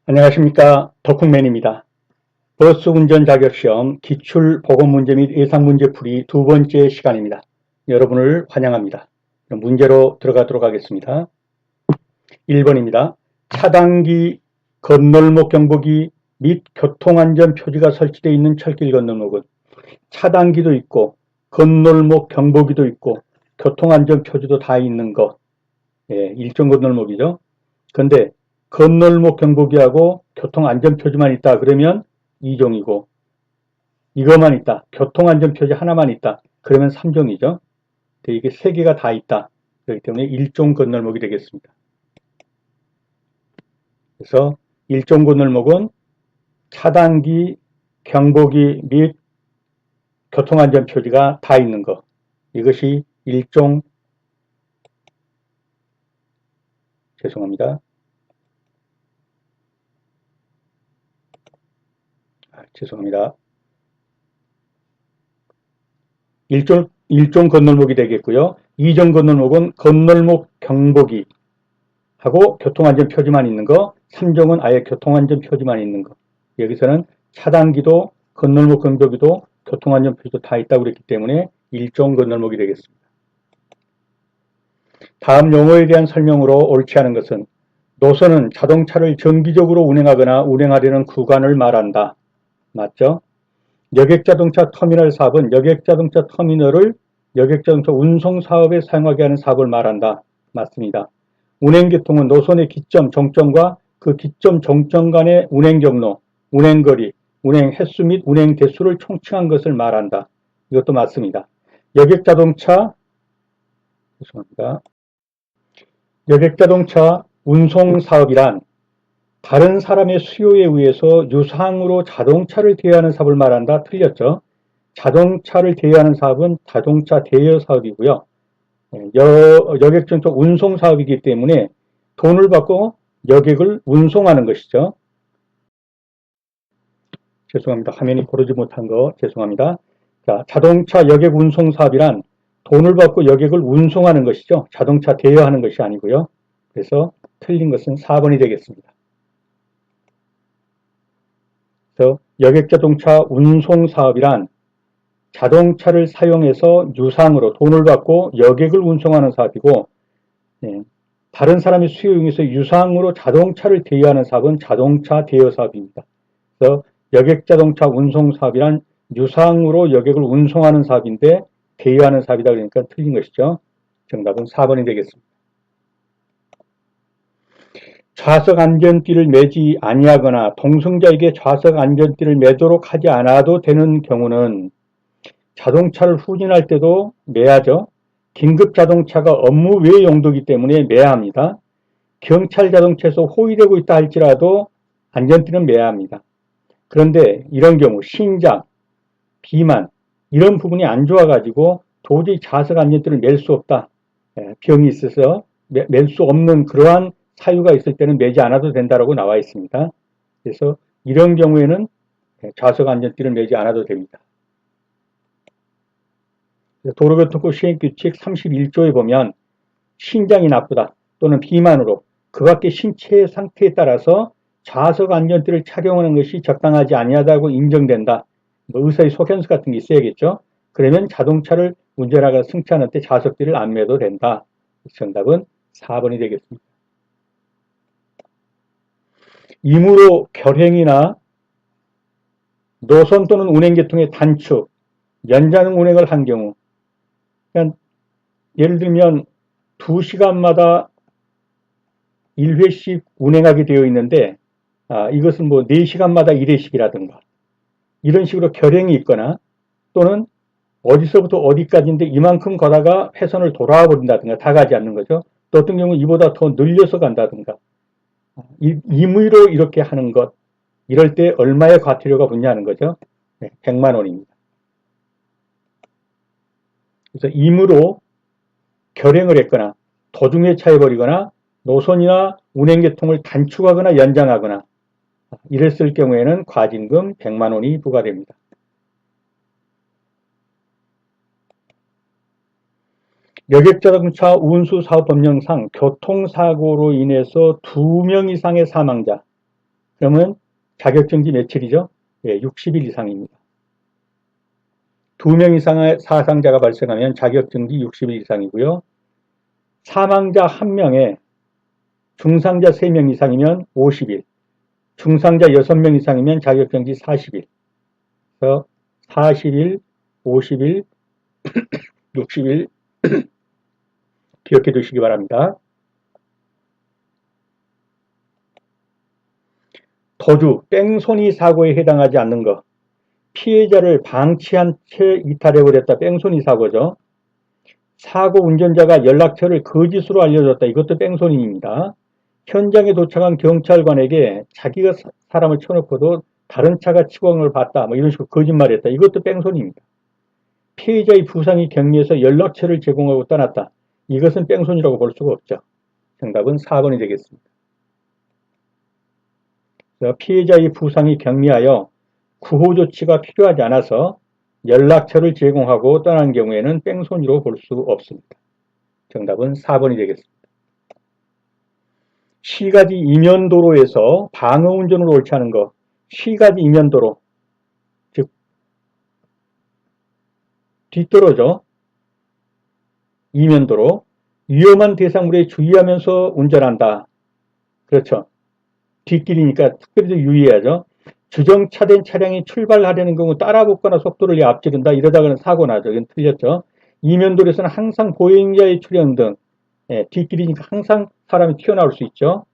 안녕하십니까. 덕후맨입니다. 버스 운전 자격시험 기출 보건문제 및 예상문제 풀이 두 번째 시간입니다. 여러분을 환영합니다. 문제로 들어가도록 하겠습니다. 1번입니다. 차단기, 건널목 경보기 및 교통안전 표지가 설치되어 있는 철길 건널목은 차단기도 있고 건널목 경보기도 있고 교통안전 표지도 다 있는 거. 일종 건널목이죠. 근데 건널목 경보기하고 교통안전표지만 있다 그러면 2종이고 이것만 있다, 교통안전표지 하나만 있다 그러면 3종이죠. 이게 3개가 다 있다. 그렇기 때문에 1종 건널목이 되겠습니다. 그래서 1종 건널목은 차단기, 경보기 및 교통안전표지가 다 있는 것, 이것이 1종, 죄송합니다. 1종 건널목이 되겠고요. 2종 건널목은 건널목 경보기 하고 교통안전 표지만 있는 거, 3종은 아예 교통안전 표지만 있는 거. 여기서는 차단기도 건널목 경보기도 교통안전 표지도 다 있다고 그랬기 때문에 1종 건널목이 되겠습니다. 다음 용어에 대한 설명으로 옳지 않은 것은 노선은 자동차를 정기적으로 운행하거나 운행하려는 구간을 말한다. 맞죠? 여객자동차 터미널 사업은 여객자동차 터미널을 여객자동차 운송사업에 사용하게 하는 사업을 말한다. 맞습니다. 운행계통은 노선의 기점, 정점과 그 기점, 정점 간의 운행경로, 운행거리, 운행 횟수 및 운행 대수를 총칭한 것을 말한다. 이것도 맞습니다. 여객자동차 운송사업이란 다른 사람의 수요에 의해서 유상으로 자동차를 대여하는 사업을 말한다. 틀렸죠? 자동차를 대여하는 사업은 자동차 대여 사업이고요. 여객자동차 운송 사업이기 때문에 돈을 받고 여객을 운송하는 것이죠. 죄송합니다. 화면이 고르지 못한 거 죄송합니다. 자, 자동차 여객 운송 사업이란 돈을 받고 여객을 운송하는 것이죠. 자동차 대여하는 것이 아니고요. 그래서 틀린 것은 4번이 되겠습니다. 그래서 여객자동차 운송 사업이란 자동차를 사용해서 유상으로 돈을 받고 여객을 운송하는 사업이고, 다른 사람의 수요에 의해서 유상으로 자동차를 대여하는 사업은 자동차 대여 사업입니다. 그래서 여객자동차 운송 사업이란 유상으로 여객을 운송하는 사업인데 대여하는 사업이다 그러니까 틀린 것이죠. 정답은 4번이 되겠습니다. 좌석 안전띠를 매지 아니하거나 동승자에게 좌석 안전띠를 매도록 하지 않아도 되는 경우는 자동차를 후진할 때도 매야죠. 긴급 자동차가 업무 외 용도이기 때문에 매야 합니다. 경찰 자동차에서 호위되고 있다 할지라도 안전띠는 매야 합니다. 그런데 이런 경우 신장, 비만 이런 부분이 안 좋아가지고 도저히 좌석 안전띠를 맬 수 없다. 병이 있어서 맬 수 없는 그러한 사유가 있을 때는 매지 않아도 된다고 나와 있습니다. 그래서 이런 경우에는 좌석 안전띠를 매지 않아도 됩니다. 도로교통법 시행규칙 31조에 보면 신장이 나쁘다 또는 비만으로 그 밖의 신체 상태에 따라서 좌석 안전띠를 착용하는 것이 적당하지 아니하다고 인정된다. 의사의 소견서 같은 게 있어야겠죠. 그러면 자동차를 운전하거나 승차하는 때 좌석띠를 안 매도 된다. 정답은 4번이 되겠습니다. 임의로 결행이나 노선 또는 운행계통의 단축, 연장 운행을 한 경우, 그러니까 예를 들면 2시간마다 1회씩 운행하게 되어 있는데 이것은 뭐 4시간마다 1회씩이라든가 이런 식으로 결행이 있거나 또는 어디서부터 어디까지인데 이만큼 가다가 회선을 돌아와 버린다든가 다 가지 않는 거죠. 또 어떤 경우 이보다 더 늘려서 간다든가 임의로 이렇게 하는 것 이럴 때 얼마의 과태료가 붙냐는 거죠. 100만 원입니다. 그래서 임의로 결행을 했거나 도중에 차해버리거나 노선이나 운행계통을 단축하거나 연장하거나 이랬을 경우에는 과징금 100만 원이 부과됩니다. 여객자동차 운수사업법령상 교통사고로 인해서 2명 이상의 사망자, 그러면 자격정지 며칠이죠? 예, 60일 이상입니다. 2명 이상의 사상자가 발생하면 자격정지 60일 이상이고요. 사망자 1명에 중상자 3명 이상이면 50일, 중상자 6명 이상이면 자격정지 40일. 그래서 40일, 50일, 60일 기억해 두시기 바랍니다. 도주, 뺑소니 사고에 해당하지 않는 것. 피해자를 방치한 채 이탈해버렸다. 뺑소니 사고죠. 사고 운전자가 연락처를 거짓으로 알려줬다. 이것도 뺑소니입니다. 현장에 도착한 경찰관에게 자기가 사람을 쳐놓고도 다른 차가 치고 간 걸 봤다. 뭐 이런 식으로 거짓말했다. 이것도 뺑소니입니다. 피해자의 부상이 경미해서 연락처를 제공하고 떠났다. 이것은 뺑소니라고 볼 수가 없죠. 정답은 4번이 되겠습니다. 피해자의 부상이 경미하여 구호 조치가 필요하지 않아서 연락처를 제공하고 떠난 경우에는 뺑소니로 볼 수 없습니다. 정답은 4번이 되겠습니다. 시가지 이면도로에서 방어운전으로 옳지 않은 것. 시가지 이면도로, 즉 뒷도로죠. 이면도로. 위험한 대상물에 주의하면서 운전한다. 그렇죠. 뒷길이니까 특별히 유의해야죠. 주정차된 차량이 출발하려는 경우 따라붙거나 속도를 앞지른다. 이러다가는 사고 나죠. 이건 틀렸죠. 이면도로에서는 항상 보행자의 출현 등 뒷길이니까 항상 사람이 튀어나올 수 있죠.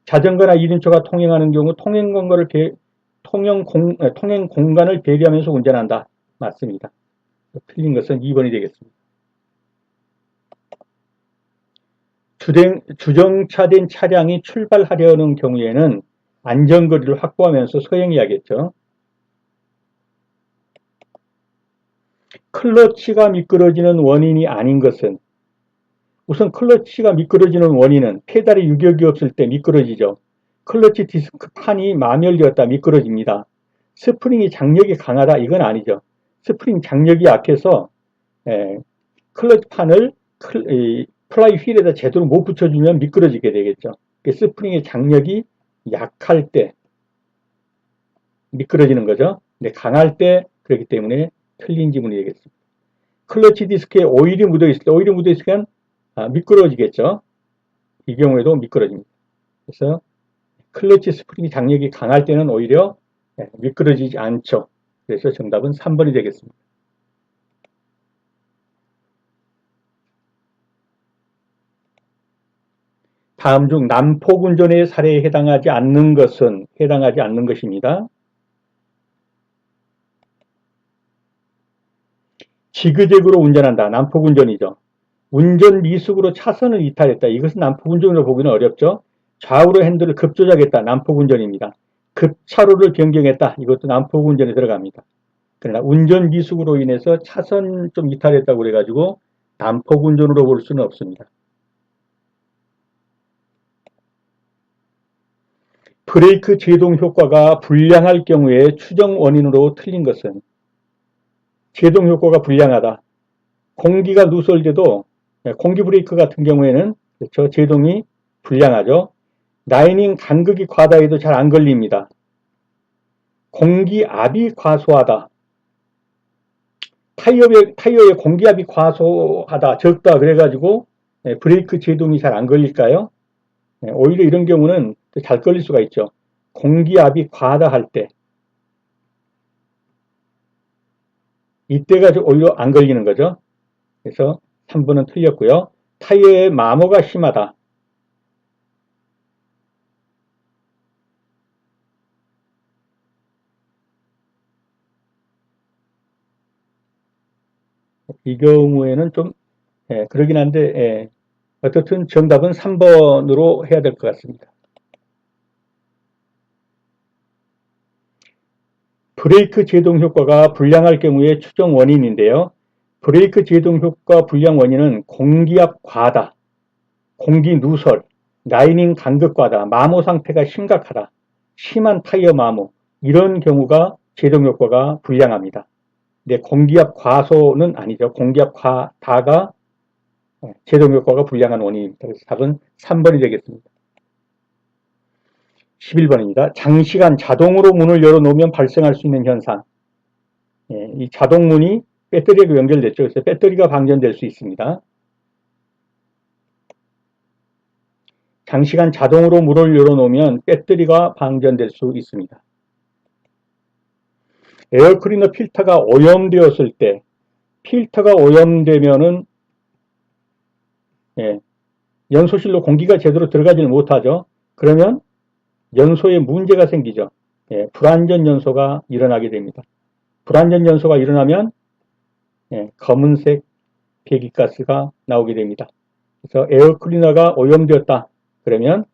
자전거나 1인초가 통행하는 경우 통행 공간을 배려하면서 운전한다. 맞습니다. 틀린 것은 2번이 되겠습니다. 주정차된 차량이 출발하려는 경우에는 안전거리를 확보하면서 서행해야겠죠. 클러치가 미끄러지는 원인이 아닌 것은, 우선 클러치가 미끄러지는 원인은 페달에 유격이 없을 때 미끄러지죠. 클러치 디스크 판이 마멸되었다. 미끄러집니다. 스프링이 장력이 강하다. 이건 아니죠. 스프링 장력이 약해서 클러치 판을 플라이 휠에다 제대로 못 붙여주면 미끄러지게 되겠죠. 스프링의 장력이 약할 때 미끄러지는 거죠. 근데 강할 때 그렇기 때문에 틀린 지문이 되겠습니다. 클러치 디스크에 오일이 묻어있을 때, 오일이 묻어있으면 미끄러지겠죠. 이 경우에도 미끄러집니다. 그래서 클러치 스프링 장력이 강할 때는 오히려 미끄러지지 않죠. 그래서 정답은 3번이 되겠습니다. 다음 중 난폭운전의 사례에 해당하지 않는 것입니다. 지그재그로 운전한다. 난폭운전이죠. 운전 미숙으로 차선을 이탈했다. 이것은 난폭운전으로 보기는 어렵죠. 좌우로 핸들을 급조작했다. 난폭운전입니다. 급차로를 변경했다. 이것도 난폭운전에 들어갑니다. 그러나 운전 미숙으로 인해서 차선 좀 이탈했다고 그래가지고 난폭운전으로 볼 수는 없습니다. 브레이크 제동 효과가 불량할 경우에 추정 원인으로 틀린 것은, 제동 효과가 불량하다. 공기가 누설돼도 공기 브레이크 같은 경우에는 그렇죠, 제동이 불량하죠. 라이닝 간극이 과다해도 잘 안 걸립니다. 공기압이 과소하다. 타이어의 공기압이 과소하다, 적다 그래가지고 브레이크 제동이 잘 안 걸릴까요? 오히려 이런 경우는 잘 걸릴 수가 있죠. 공기압이 과다할 때, 이때가 오히려 안 걸리는 거죠. 그래서 3번은 틀렸고요. 타이어의 마모가 심하다. 이 경우에는 좀 그러긴 한데 어떻든 정답은 3번으로 해야 될 것 같습니다. 브레이크 제동 효과가 불량할 경우에 추정 원인인데요. 브레이크 제동 효과 불량 원인은 공기압 과다, 공기 누설, 라이닝 간극 과다, 마모 상태가 심각하다, 심한 타이어 마모, 이런 경우가 제동 효과가 불량합니다. 근데 공기압 과소는 아니죠. 공기압 과다가 제동 효과가 불량한 원인입니다. 그래서 답은 3번이 되겠습니다. 11번입니다. 장시간 자동으로 문을 열어놓으면 발생할 수 있는 현상. 이 자동문이 배터리하고 연결됐죠. 그래서 배터리가 방전될 수 있습니다. 장시간 자동으로 문을 열어놓으면 배터리가 방전될 수 있습니다. 에어클리너 필터가 오염되었을 때, 필터가 오염되면은 연소실로 공기가 제대로 들어가지를 못하죠. 그러면 연소에 문제가 생기죠. 불완전 연소가 일어나게 됩니다. 불완전 연소가 일어나면 검은색 배기가스가 나오게 됩니다. 그래서 에어클리너가 오염되었다. 그러면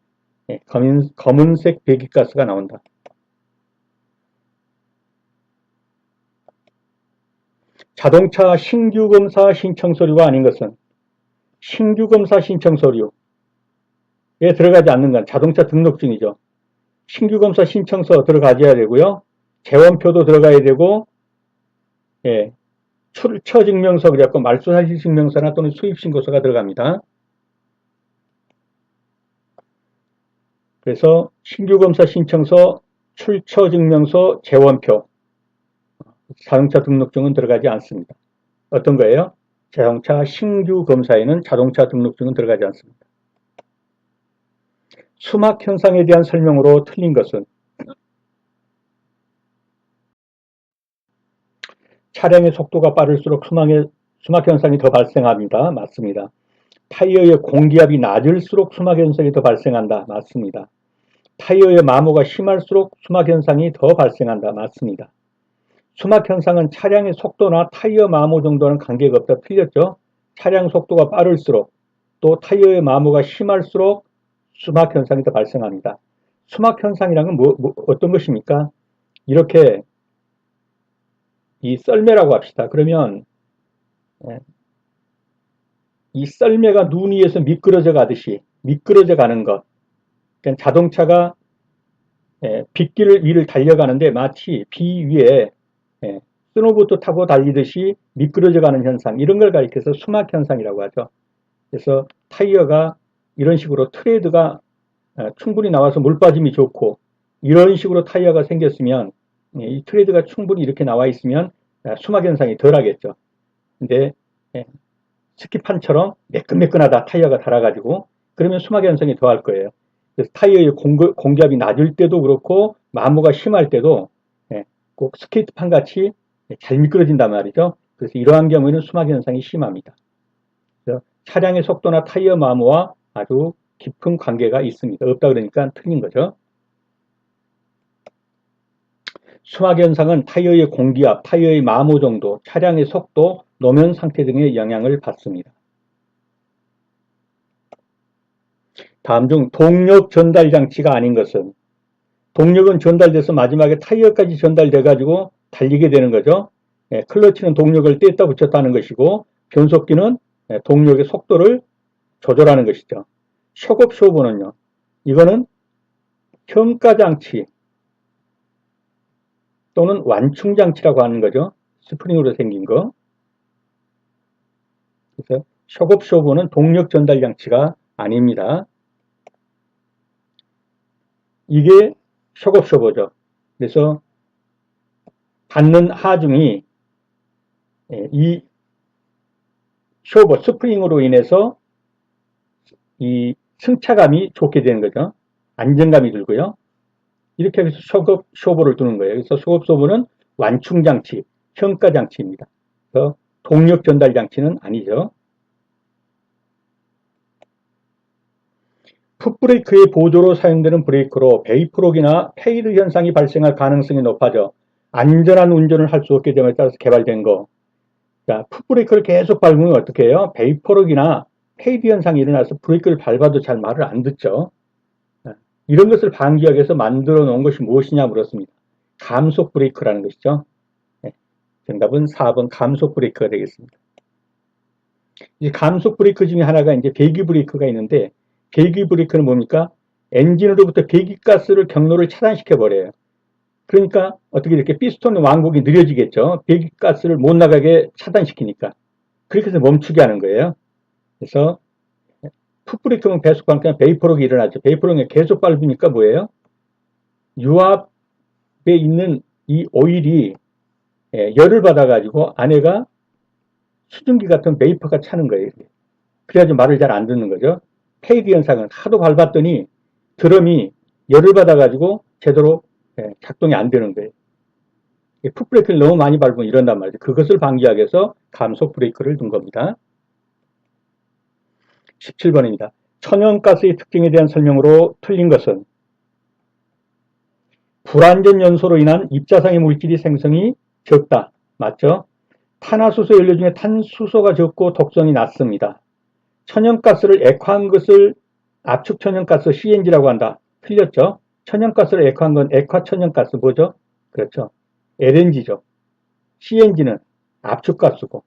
검은색 배기가스가 나온다. 자동차 신규검사 신청 서류가 아닌 것은 신규검사 신청 서류에 들어가지 않는 건 자동차 등록증이죠. 신규검사 신청서 들어가줘야 되고요. 재원표도 들어가야 되고 출처증명서 그래갖고 말소사실증명서나 또는 수입신고서가 들어갑니다. 그래서 신규검사 신청서, 출처증명서, 재원표, 자동차 등록증은 들어가지 않습니다. 어떤 거예요? 자동차 신규검사에는 자동차 등록증은 들어가지 않습니다. 수막 현상에 대한 설명으로 틀린 것은 차량의 속도가 빠를수록 수막 현상이 더 발생합니다. 맞습니다. 타이어의 공기압이 낮을수록 수막 현상이 더 발생한다. 맞습니다. 타이어의 마모가 심할수록 수막 현상이 더 발생한다. 맞습니다. 수막 현상은 차량의 속도나 타이어 마모 정도는 관계가 없다. 틀렸죠? 차량 속도가 빠를수록 또 타이어의 마모가 심할수록 수막 현상이 더 발생합니다. 수막 현상이란 건 어떤 것입니까? 이렇게 이 썰매라고 합시다. 그러면 이 썰매가 눈 위에서 미끄러져 가듯이 미끄러져 가는 것. 그러니까 자동차가 빗길 위를 달려가는데 마치 비 위에 스노보드 타고 달리듯이 미끄러져 가는 현상, 이런 걸 가리켜서 수막 현상이라고 하죠. 그래서 타이어가 이런 식으로 트레드가 충분히 나와서 물 빠짐이 좋고, 이런 식으로 타이어가 생겼으면 이 트레드가 충분히 이렇게 나와 있으면 수막 현상이 덜 하겠죠. 근데 스키판처럼 매끈매끈하다, 타이어가 달아가지고, 그러면 수막 현상이 더 할 거예요. 그래서 타이어의 공기압이 낮을 때도 그렇고 마모가 심할 때도 꼭 스케이트판 같이 잘 미끄러진단 말이죠. 그래서 이러한 경우에는 수막 현상이 심합니다. 그래서 차량의 속도나 타이어 마모와 아주 깊은 관계가 있습니다. 없다 그러니까 틀린 거죠. 수막 현상은 타이어의 공기압, 타이어의 마모 정도, 차량의 속도, 노면 상태 등의 영향을 받습니다. 다음 중 동력 전달 장치가 아닌 것은, 동력은 전달돼서 마지막에 타이어까지 전달돼 가지고 달리게 되는 거죠. 클러치는 동력을 뗐다 붙였다 하는 것이고, 변속기는 동력의 속도를 조절하는 것이죠. 쇼업 쇼버는요, 이거는 평가장치 또는 완충장치라고 하는 거죠. 스프링으로 생긴 거. 그래서 쇼업 쇼버는 동력 전달 장치가 아닙니다. 이게 쇼업 쇼버죠. 그래서 받는 하중이 이 쇼버 스프링으로 인해서 이 승차감이 좋게 되는 거죠. 안정감이 들고요. 이렇게 해서 쇼버를 두는 거예요. 그래서 쇼업 쇼버는 완충장치, 평가장치입니다. 그래서 동력 전달 장치는 아니죠. 풋브레이크의 보조로 사용되는 브레이크로 베이프록이나 페이드 현상이 발생할 가능성이 높아져 안전한 운전을 할 수 없게 됨에 따라서 개발된 거. 자, 풋브레이크를 계속 밟으면 어떻게 해요? 베이프록이나 페이드 현상이 일어나서 브레이크를 밟아도 잘 말을 안 듣죠. 이런 것을 방지하기 위해서 만들어 놓은 것이 무엇이냐 물었습니다. 감속 브레이크라는 것이죠. 정답은 4번 감속 브레이크가 되겠습니다. 이제 감속 브레이크 중에 하나가 이제 배기 브레이크가 있는데, 배기 브레이크는 뭡니까? 엔진으로부터 배기가스를 경로를 차단시켜 버려요. 그러니까 어떻게 이렇게 피스톤 왕국이 느려지겠죠. 배기가스를 못 나가게 차단시키니까. 그렇게 해서 멈추게 하는 거예요. 그래서 풋브레이크는 계속 밟으면 베이퍼록이 일어나죠. 베이퍼록이 계속 밟으니까 뭐예요? 유압에 있는 이 오일이 열을 받아가지고 안에가 수증기 같은 베이퍼가 차는 거예요. 그래가지고 말을 잘 안 듣는 거죠. 페이드 현상은 하도 밟았더니 드럼이 열을 받아가지고 제대로 작동이 안 되는 거예요. 풋브레이크를 너무 많이 밟으면 이런단 말이죠. 그것을 방지하기 위해서 감속 브레이크를 둔 겁니다. 17번입니다. 천연가스의 특징에 대한 설명으로 틀린 것은 불완전 연소로 인한 입자상의 물질이 생성이 적다. 맞죠? 탄화수소 연료 중에 탄수소가 적고 독성이 낮습니다. 천연가스를 액화한 것을 압축천연가스 CNG라고 한다. 틀렸죠? 천연가스를 액화한 건 액화천연가스 뭐죠? 그렇죠. LNG죠. CNG는 압축가스고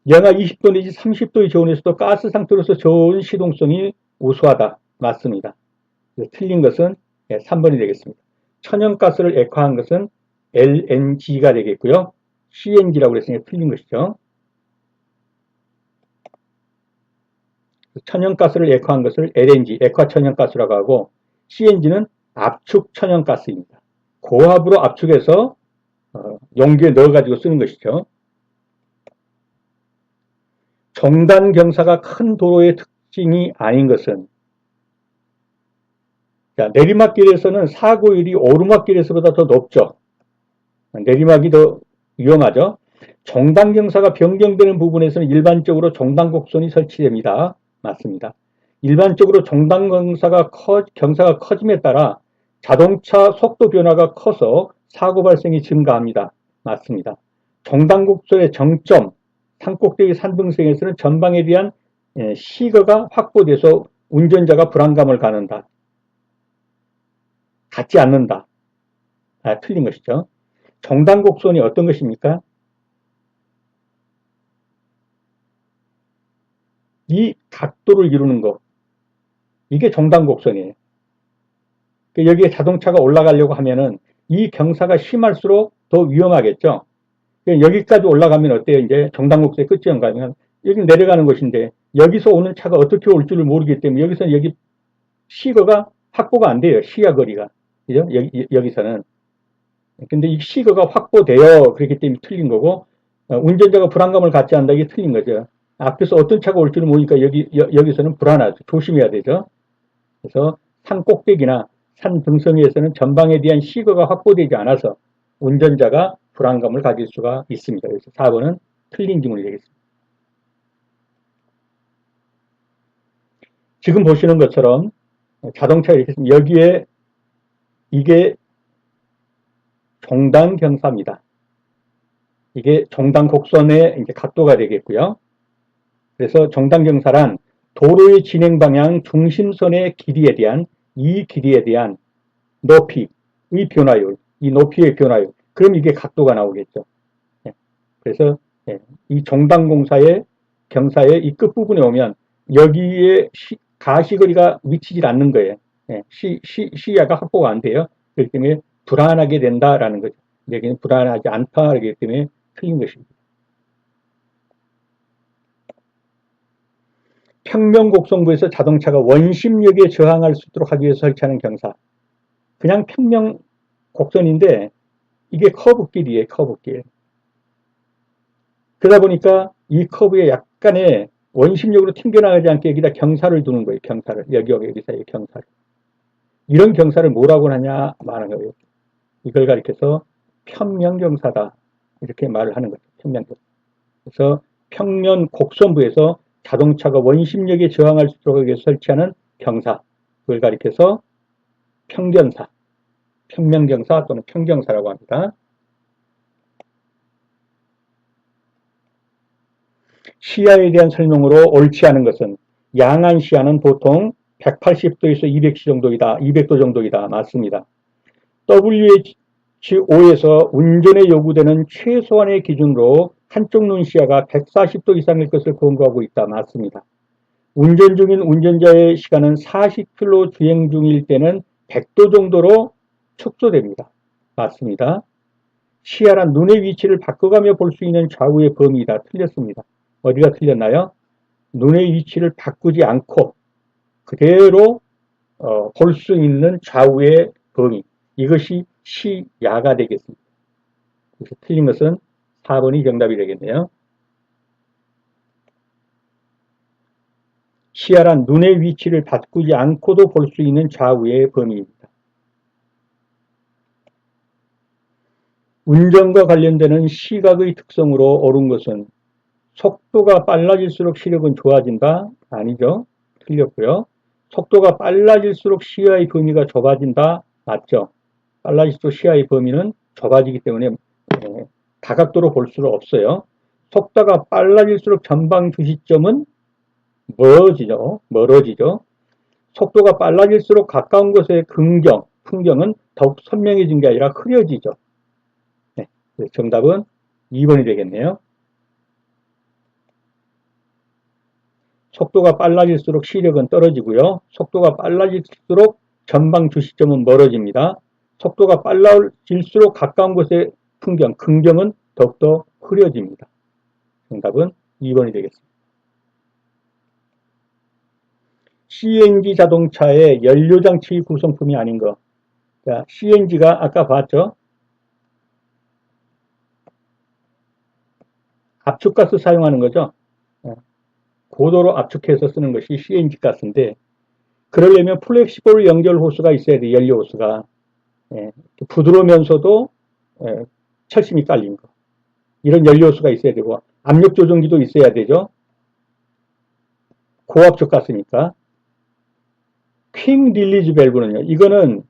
영하 20도 내지 30도의 저온에서도 가스 상태로서 저온 시동성이 우수하다. 맞습니다. 틀린 것은 3번이 되겠습니다. 천연가스를 액화한 것은 LNG가 되겠고요. CNG라고 했으니까 틀린 것이죠. 천연가스를 액화한 것을 LNG, 액화천연가스라고 하고 CNG는 압축천연가스입니다. 고압으로 압축해서 용기에 넣어가지고 쓰는 것이죠. 종단 경사가 큰 도로의 특징이 아닌 것은 내리막길에서는 사고율이 오르막길에서보다 더 높죠. 내리막이 더 위험하죠. 종단 경사가 변경되는 부분에서는 일반적으로 종단 곡선이 설치됩니다. 맞습니다. 일반적으로 종단 경사가 커짐에 따라 자동차 속도 변화가 커서 사고 발생이 증가합니다. 맞습니다. 종단 곡선의 정점, 산꼭대기 산등성에서는 전방에 대한 시거가 확보돼서 운전자가 불안감을 갖지 않는다. 틀린 것이죠. 종단 곡선이 어떤 것입니까? 이 각도를 이루는 것. 이게 종단 곡선이에요. 여기에 자동차가 올라가려고 하면은 이 경사가 심할수록 더 위험하겠죠. 여기까지 올라가면 어때요? 이제 종단 곡선의 끝지점 가면 여기 내려가는 것인데 여기서 오는 차가 어떻게 올 줄을 모르기 때문에 여기서 여기 시거가 확보가 안 돼요. 시야 거리가. 그죠? 여기서는. 근데 이 시거가 확보되어 그렇기 때문에 틀린 거고, 운전자가 불안감을 갖지 않는다. 이게 틀린 거죠. 앞에서 어떤 차가 올 줄을 모르니까 여기서는 불안하죠. 조심해야 되죠. 그래서 산 꼭대기나 산 등성이에서는 전방에 대한 시거가 확보되지 않아서 운전자가 불안감을 가질 수가 있습니다. 그래서 4번은 틀린 질문이 되겠습니다. 지금 보시는 것처럼 자동차가 이렇게 있습니다. 여기에 이게 종단 경사입니다. 이게 종단 곡선의 이제 각도가 되겠고요. 그래서 종단 경사란 도로의 진행 방향 중심선의 길이에 대한 이 길이에 대한 높이의 변화율, 이 높이의 변화율. 그럼 이게 각도가 나오겠죠. 그래서 이 종단 경사의 이 끝부분에 오면 여기에 가시거리가 미치질 않는 거예요. 시야가 확보가 안 돼요. 그렇기 때문에 불안하게 된다라는 거죠. 여기는 불안하지 않다라기 때문에 틀린 것입니다. 평면곡선부에서 자동차가 원심력에 저항할 수 있도록 하기 위해서 설치하는 경사. 그냥 평면곡선인데 이게 커브길이에요. 커브길. 그러다 보니까 이 커브에 약간의 원심력으로 튕겨나가지 않게 여기다 경사를 두는 거예요. 경사를. 여기와 여기 사이에 경사를. 이런 경사를 뭐라고 하냐 말하는 거예요. 이걸 가리켜서 평면경사다. 이렇게 말을 하는 거죠. 평면경사. 그래서 평면 곡선부에서 자동차가 원심력에 저항할 수 있도록 위해서 설치하는 경사. 그걸 가리켜서 평경사, 평면경사 또는 평경사라고 합니다. 시야에 대한 설명으로 옳지 않은 것은 양안 시야는 보통 180도에서 200도 정도이다. 맞습니다. WHO5에서 운전에 요구되는 최소한의 기준으로 한쪽 눈 시야가 140도 이상일 것을 권고하고 있다. 맞습니다. 운전 중인 운전자의 시간은 40km 주행 중일 때는 100도 정도로 축소됩니다. 맞습니다. 시야란 눈의 위치를 바꿔가며 볼 수 있는 좌우의 범위이다. 틀렸습니다. 어디가 틀렸나요? 눈의 위치를 바꾸지 않고 그대로 볼 수 있는 좌우의 범위, 이것이 시야가 되겠습니다. 그래서 틀린 것은 4번이 정답이 되겠네요. 시야란 눈의 위치를 바꾸지 않고도 볼 수 있는 좌우의 범위입니다. 운전과 관련되는 시각의 특성으로 옳은 것은 속도가 빨라질수록 시력은 좋아진다? 아니죠. 틀렸고요. 속도가 빨라질수록 시야의 범위가 좁아진다? 맞죠. 빨라질수록 시야의 범위는 좁아지기 때문에 다각도로 볼 수는 없어요. 속도가 빨라질수록 전방 주시점은 멀어지죠. 속도가 빨라질수록 가까운 곳의 풍경은 더욱 선명해진 게 아니라 흐려지죠. 네, 정답은 2번이 되겠네요. 속도가 빨라질수록 시력은 떨어지고요. 속도가 빨라질수록 전방 주시점은 멀어집니다. 속도가 빨라질수록 가까운 곳의 긍정은 더욱더 흐려집니다. 정답은 2번이 되겠습니다. CNG 자동차의 연료장치 구성품이 아닌 것. 자, CNG가 아까 봤죠? 압축가스 사용하는 거죠. 고도로 압축해서 쓰는 것이 CNG 가스인데, 그러려면 플렉시블 연결 호스가 있어야 돼, 연료 호스가. 부드러우면서도 철심이 깔린 거. 이런 연료 호스가 있어야 되고, 압력 조정기도 있어야 되죠. 고압축 가스니까. 퀵 릴리즈 밸브는요, 이거는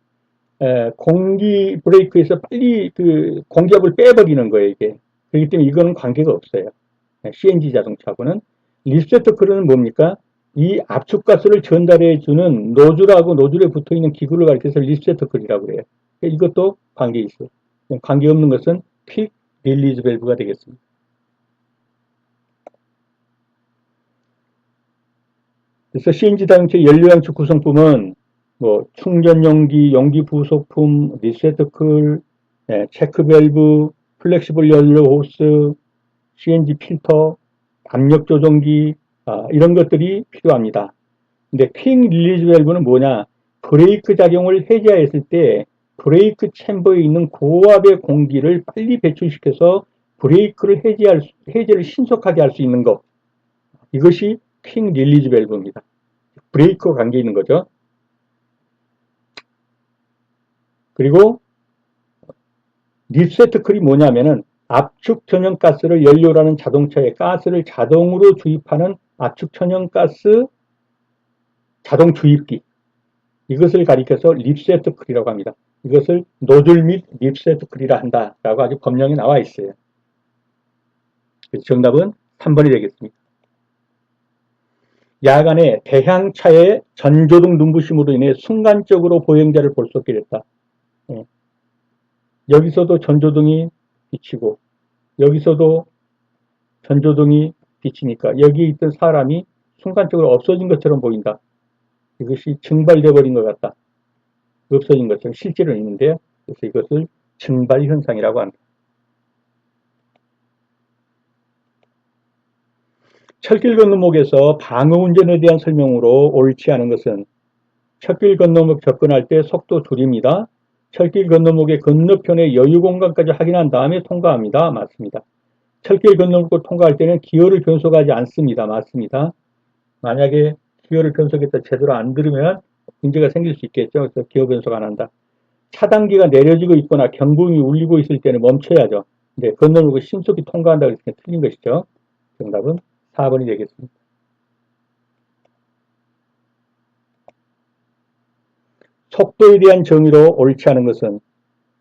공기 브레이크에서 빨리 그 공기압을 빼버리는 거예요, 이게. 그렇기 때문에 이거는 관계가 없어요. CNG 자동차하고는. 리셋터클은 뭡니까? 이 압축가스를 전달해주는 노즐하고 노즐에 붙어있는 기구를 가리켜서 리셋터클이라고 그래요. 이것도 관계 있어요. 관계없는 것은 퀵 릴리즈 밸브가 되겠습니다. 그래서 CNG 자동차 연료양축 구성품은 뭐 충전용기, 용기 부속품, 리셋터클, 체크 밸브, 플렉시블 연료 호스, CNG 필터, 압력 조정기, 이런 것들이 필요합니다. 근데 퀵 릴리즈 밸브는 뭐냐? 브레이크 작용을 해제했을 때 브레이크 챔버에 있는 고압의 공기를 빨리 배출시켜서 브레이크를 해제를 신속하게 할 수 있는 것. 이것이 퀵 릴리즈 밸브입니다. 브레이크와 관계 있는 거죠. 그리고 리셋클이 뭐냐면은 압축 천연가스를 연료라는 자동차에 가스를 자동으로 주입하는 압축 천연가스 자동 주입기, 이것을 가리켜서 립셋클이라고 합니다. 이것을 노즐 및 립셋클이라 한다라고 아주 법령에 나와 있어요. 그래서 정답은 3번이 되겠습니다. 야간에 대향차의 전조등 눈부심으로 인해 순간적으로 보행자를 볼 수 없게 됐다. 여기서도 전조등이 비치고 여기서도 전조등이 비치니까 여기에 있던 사람이 순간적으로 없어진 것처럼 보인다. 이것이 증발되어 버린 것 같다. 없어진 것처럼 실제로는 있는데요. 그래서 이것을 증발현상이라고 합니다. 철길 건너목에서 방어운전에 대한 설명으로 옳지 않은 것은 철길 건너목 접근할 때 속도 줄입니다. 철길 건너목의 건너편의 여유 공간까지 확인한 다음에 통과합니다. 맞습니다. 철길 건너목을 통과할 때는 기어를 변속하지 않습니다. 맞습니다. 만약에 기어를 변속해서 제대로 안 들으면 문제가 생길 수 있겠죠. 그래서 기어 변속 안 한다. 차단기가 내려지고 있거나 경보음이 울리고 있을 때는 멈춰야죠. 근데 건너목을 신속히 통과한다고 했을 때 틀린 것이죠. 정답은 4번이 되겠습니다. 속도에 대한 정의로 옳지 않은 것은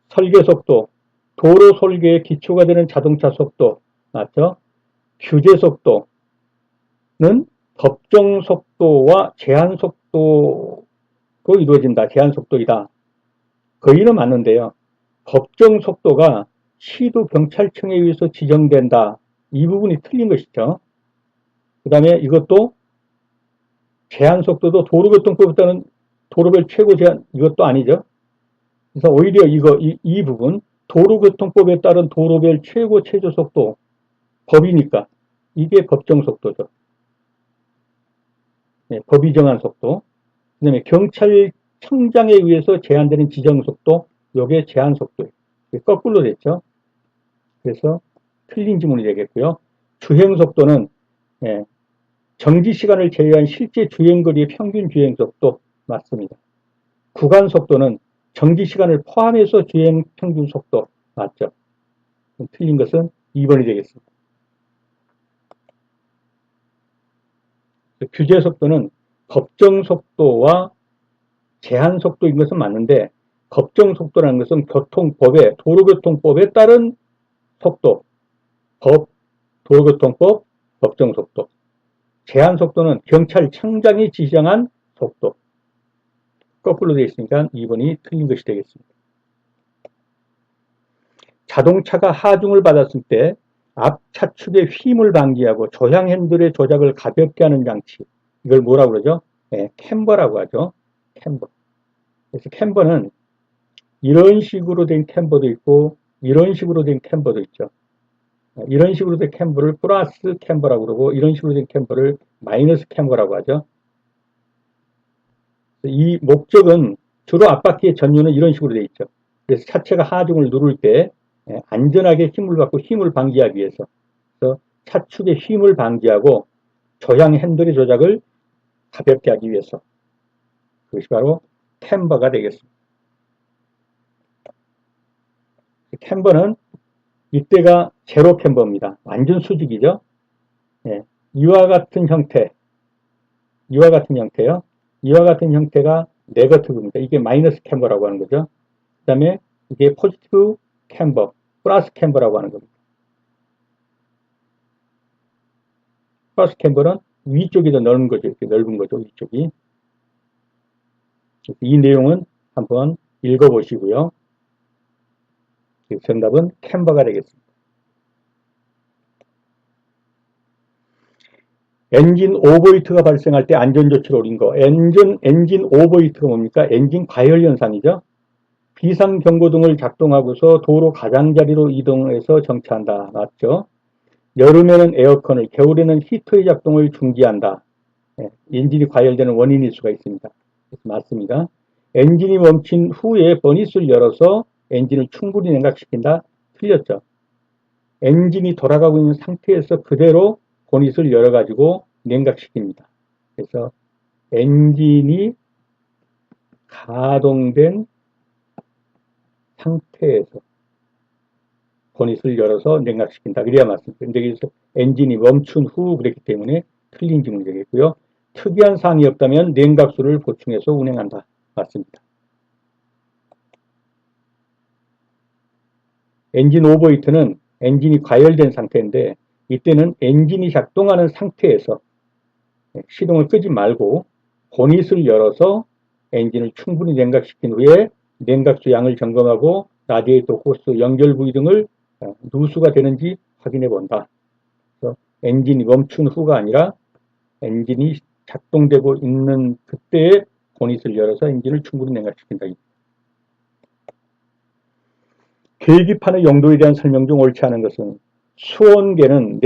설계 속도, 도로 설계의 기초가 되는 자동차 속도, 맞죠? 규제 속도는 법정 속도와 제한 속도로 이루어진다. 제한 속도이다. 거의는 맞는데요. 법정 속도가 시도 경찰청에 의해서 지정된다. 이 부분이 틀린 것이죠. 그 다음에 이것도 제한 속도도 도로교통법에 따른 도로별 최고 제한, 이것도 아니죠. 그래서 오히려 이 부분, 도로교통법에 따른 도로별 최고 최저 속도, 법이니까, 이게 법정 속도죠. 네, 법이 정한 속도. 그 다음에 경찰청장에 의해서 제한되는 지정속도, 요게 제한속도예요. 거꾸로 됐죠. 그래서 틀린 지문이 되겠고요. 주행속도는 예, 정지시간을 제외한 실제 주행거리의 평균 주행속도 맞습니다. 구간속도는 정지시간을 포함해서 주행 평균속도 맞죠. 틀린 것은 2번이 되겠습니다. 규제속도는 법정속도와 제한속도인 것은 맞는데, 법정속도라는 것은 교통법에, 도로교통법에 따른 속도, 도로교통법, 법정속도. 제한속도는 경찰청장이 지정한 속도. 거꾸로 되어 있으니까 2번이 틀린 것이 되겠습니다. 자동차가 하중을 받았을 때 앞 차축의 휨을 방지하고 조향 핸들의 조작을 가볍게 하는 장치. 이걸 뭐라고 그러죠? 네, 캠버라고 하죠. 캠버. 그래서 캠버는 이런 식으로 된 캠버도 있고 이런 식으로 된 캠버도 있죠. 이런 식으로 된 캠버를 플러스 캠버라고 그러고 이런 식으로 된 캠버를 마이너스 캠버라고 하죠. 이 목적은 주로 앞바퀴의 전류는 이런 식으로 되어 있죠. 그래서 차체가 하중을 누를 때 안전하게 힘을 받고 힘을 방지하기 위해서, 그래서 차축의 힘을 방지하고 조향 핸들의 조작을 가볍게 하기 위해서, 그것이 바로 캠버가 되겠습니다. 캠버는 이때가 제로 캠버입니다. 완전 수직이죠. 이와 같은 형태요. 이와 같은 형태가 네거티브입니다. 이게 마이너스 캠버라고 하는 거죠. 그 다음에 이게 포지티브 캠버, 플러스 캠버라고 하는 겁니다. 플러스 캠버는 위쪽이 더 넓은 거죠. 이렇게 넓은 거죠. 위쪽이. 이 내용은 한번 읽어보시고요. 정답은 캠버가 되겠습니다. 엔진 오버히트가 발생할 때 안전조치를 올린 거. 엔진 오버히트가 뭡니까? 엔진 과열 현상이죠. 비상경고등을 작동하고서 도로 가장자리로 이동해서 정차한다. 맞죠? 여름에는 에어컨을, 겨울에는 히터의 작동을 중지한다. 엔진이 과열되는 원인일 수가 있습니다. 맞습니다. 엔진이 멈춘 후에 버닛을 열어서 엔진을 충분히 냉각시킨다. 틀렸죠. 엔진이 돌아가고 있는 상태에서 그대로 버닛을 열어가지고 냉각시킵니다. 그래서 엔진이 가동된 상태에서 버닛을 열어서 냉각시킨다. 그래야 맞습니다. 근데 여기서 엔진이 멈춘 후 그랬기 때문에 틀린 지문이 되겠고요. 특이한 사항이 없다면 냉각수를 보충해서 운행한다. 맞습니다. 엔진 오버히트는 엔진이 과열된 상태인데 이때는 엔진이 작동하는 상태에서 시동을 끄지 말고 보닛을 열어서 엔진을 충분히 냉각시킨 후에 냉각수 양을 점검하고 라디에이터 호스, 연결 부위 등을 누수가 되는지 확인해 본다. 그래서 엔진이 멈춘 후가 아니라 엔진이 작동되고 있는 그때에 보닛을 열어서 엔진을 충분히 냉각시킨다. 계기판의 용도에 대한 설명 중 옳지 않은 것은 수온계는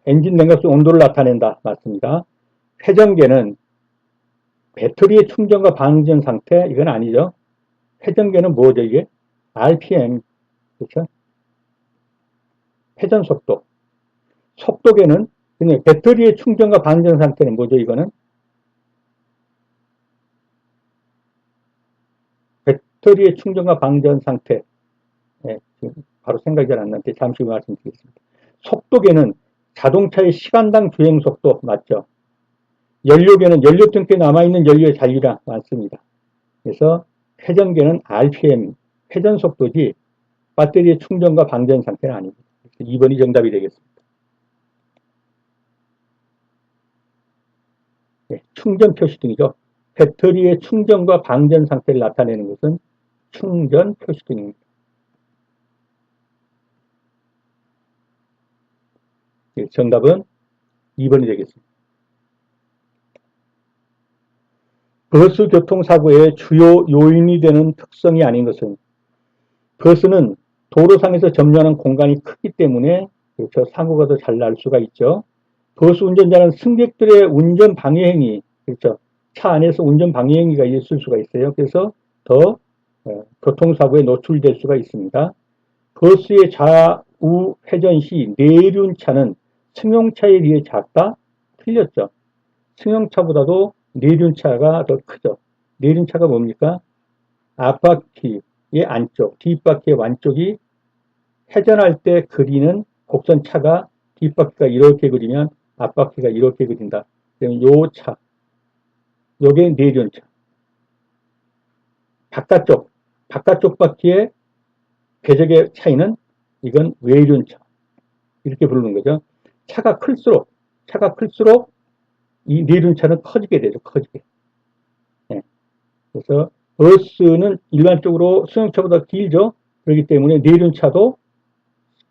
엔진 냉각수 온도를 나타낸다. 맞습니다. 회전계는 배터리의 충전과 방전 상태, 이건 아니죠. 회전계는 뭐죠, 이게? RPM, 그렇죠? 회전 속도. 속도계는 그냥 배터리의 충전과 방전 상태는 뭐죠, 이거는? 배터리의 충전과 방전 상태. 바로 생각이 잘 안 나는데 잠시 후 말씀드리겠습니다. 속도계는 자동차의 시간당 주행 속도 맞죠? 연료계는 연료통에 남아있는 연료의 잔류량 맞습니다. 그래서 회전계는 RPM, 회전 속도지 배터리의 충전과 방전 상태는 아닙니다. 2번이 정답이 되겠습니다. 충전 표시등이죠. 배터리의 충전과 방전 상태를 나타내는 것은 충전 표시등입니다. 정답은 2번이 되겠습니다. 버스 교통사고의 주요 요인이 되는 특성이 아닌 것은 버스는 도로상에서 점유하는 공간이 크기 때문에 그렇죠. 사고가 더 잘 날 수가 있죠. 버스 운전자는 승객들의 운전 방해 행위, 그렇죠. 차 안에서 운전 방해행위가 있을 수가 있어요. 그래서 더 교통사고에 노출될 수가 있습니다. 버스의 좌우 회전 시 내륜차는 승용차에 비해 작다? 틀렸죠. 승용차보다도 내륜차가 더 크죠. 내륜차가 뭡니까? 앞바퀴의 안쪽, 뒷바퀴의 완쪽이 회전할 때 그리는 곡선차가 뒷바퀴가 이렇게 그리면 앞바퀴가 이렇게 그린다. 그럼 요 차, 요게 내륜차. 바깥쪽 바퀴의 궤적의 차이는 이건 외륜차. 이렇게 부르는 거죠. 차가 클수록 이 내륜차는 커지게 되죠. 커지게. 네. 그래서 버스는 일반적으로 승용차보다 길죠. 그렇기 때문에 내륜차도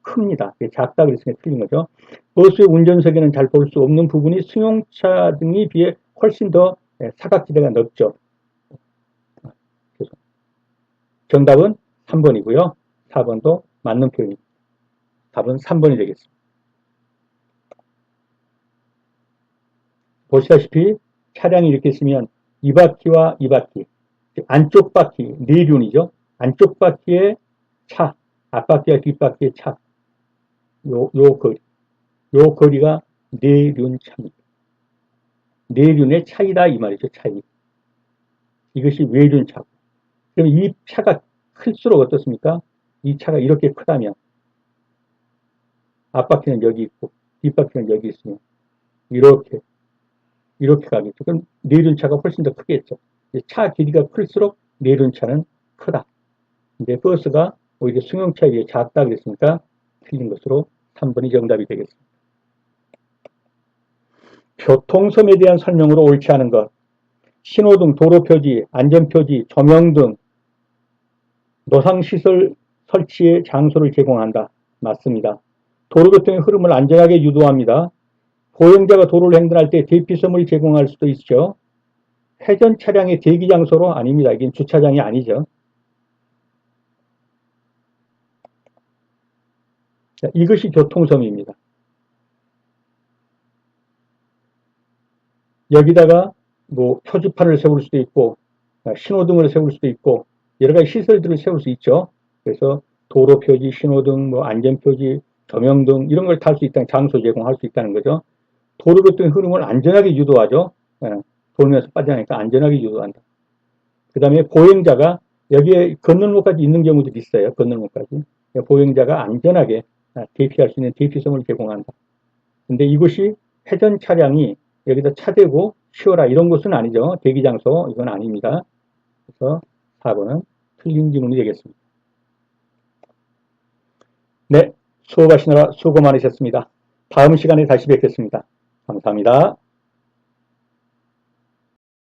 큽니다. 작다 그랬으니까 틀린 거죠. 버스의 운전석에는 잘 볼 수 없는 부분이 승용차 등에 비해 훨씬 더 사각지대가 넓죠. 정답은 3번이고요. 4번도 맞는 표현입니다. 답은 3번이 되겠습니다. 보시다시피 차량이 이렇게 있으면 이 바퀴와 이 바퀴, 안쪽 바퀴, 내륜이죠. 안쪽 바퀴의 차, 앞바퀴와 뒷바퀴의 차, 요 거리가 내륜 차입니다. 내륜의 차이다 이 말이죠. 차이. 이것이 외륜 차고. 그럼 이 차가 클수록 어떻습니까? 이 차가 이렇게 크다면 앞바퀴는 여기 있고 뒷바퀴는 여기 있으면 이렇게 가겠죠. 그럼 내륜차가 훨씬 더 크겠죠. 차 길이가 클수록 내륜차는 크다. 이제 버스가 오히려 승용차에 비해 작다 그랬으니까 틀린 것으로 3번이 정답이 되겠습니다. 교통섬에 대한 설명으로 옳지 않은 것. 신호등, 도로표지, 안전표지, 조명등, 노상시설 설치의 장소를 제공한다. 맞습니다. 도로교통의 흐름을 안전하게 유도합니다. 보행자가 도로를 횡단할 때 대피섬을 제공할 수도 있죠. 회전 차량의 대기 장소로 아닙니다. 이건 주차장이 아니죠. 자, 이것이 교통섬입니다. 여기다가 뭐 표지판을 세울 수도 있고 신호등을 세울 수도 있고 여러 가지 시설들을 세울 수 있죠. 그래서 도로표지, 신호등, 뭐 안전표지, 조명등 이런 걸 탈 수 있다는 장소 제공할 수 있다는 거죠. 도로교통의 흐름을 안전하게 유도하죠. 돌면서 빠져나니까 안전하게 유도한다. 그 다음에 보행자가 여기에 건널목까지 있는 경우도 있어요. 건널목까지. 보행자가 안전하게 대피할 수 있는 대피성을 제공한다. 근데 이것이 회전 차량이 여기다 차대고 쉬어라 이런 것은 아니죠. 대기장소 이건 아닙니다. 그래서 4번은 틀린 질문이 되겠습니다. 네, 수업하시느라 수고 많으셨습니다. 다음 시간에 다시 뵙겠습니다. 감사합니다.